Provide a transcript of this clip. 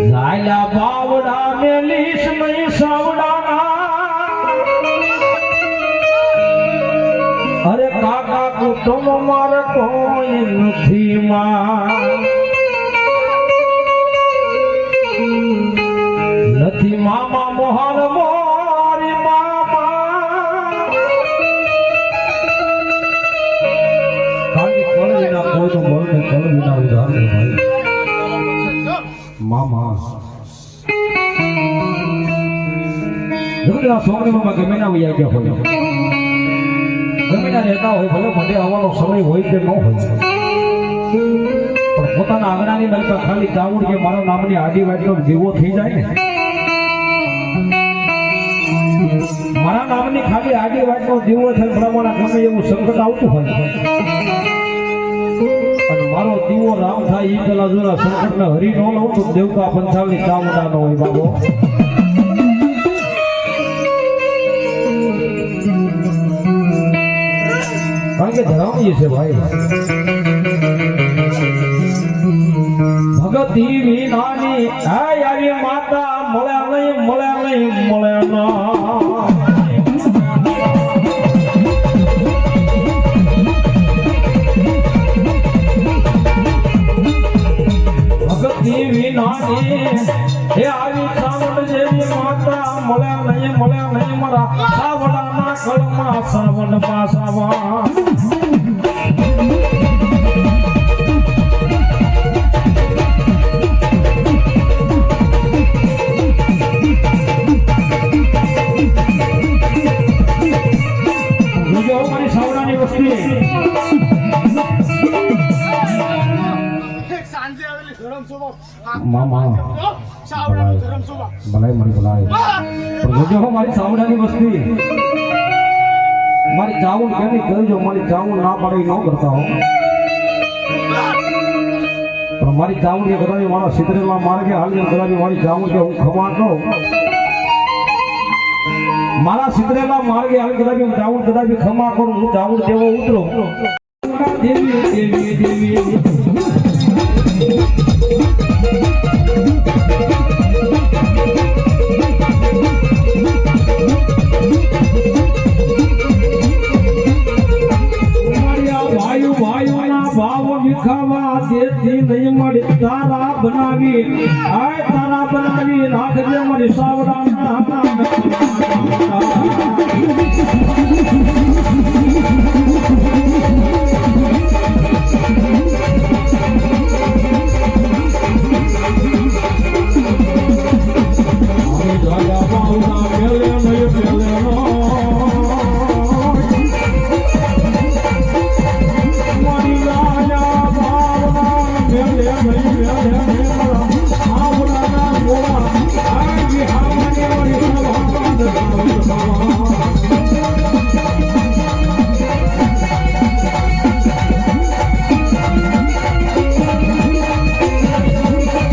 ઝાલા બાવડા મેલીશ મય સાવડાના અરે કાકા કુટુંબ માર કોઈ નથી માં નથી મામા મોહન મોરી મામા કાલી કળવીના કોઈનું બળને કળવીના ઉધાર ભાઈ મામા જગતના સોમણીમાં ગમે ના વૈયા ગયા હોય ગમે ના રહેતા હોય ભલે મોઢે આવવાનો સમય હોય કે ન હોય પણ પોતાના આંગણાની નલકા ખાલી ચાવડ કે મારા નામની આડી વાટનો દીવો થઈ જાય ને મારા નામની ખાલી આડી વાટનો દીવો છે પ્રમાણે ગમે એવું સંકટ આવતું હોય અને મારો દીવો રામ થાય ઈ પેલા જોરા સંકટને હરી ન લઉં તો દેવકા પંચાલની ચામડા ન હોય બાબો કારણ કે ધરાવીએ છે ભાઈ ભગતી વિનાની આવી માતા મળ્યા નહીં મળ્યા ના ભગતી વિનાની એ આવી સાવણ જેવી માતા મળ્યા નહીં મારા સાવડાના કળમાં સાવણ પાસાવા મામા ભલાઈ મળી ભલાઈ જોજો મારી સાવડાની વસ્તી મારી ચાવણ કેવી કરજો મારી ચાવણ ના પાડે ન કરતા હો પણ મારી ચાવણ કે કદાચ મારા સિતરેલા માર્ગે હાલને કદાચ મારી ચાવણ કે હું ખમા કહું મારા સિતરેલા માર્ગે હાલ કદાચ હું ચાવણ કદાચ ખમા કરું હું ચાવણ જેવો ઉતરો દેવી દેવી દેવી તારા બનાવી રાખજે મારી સાવડા મેલે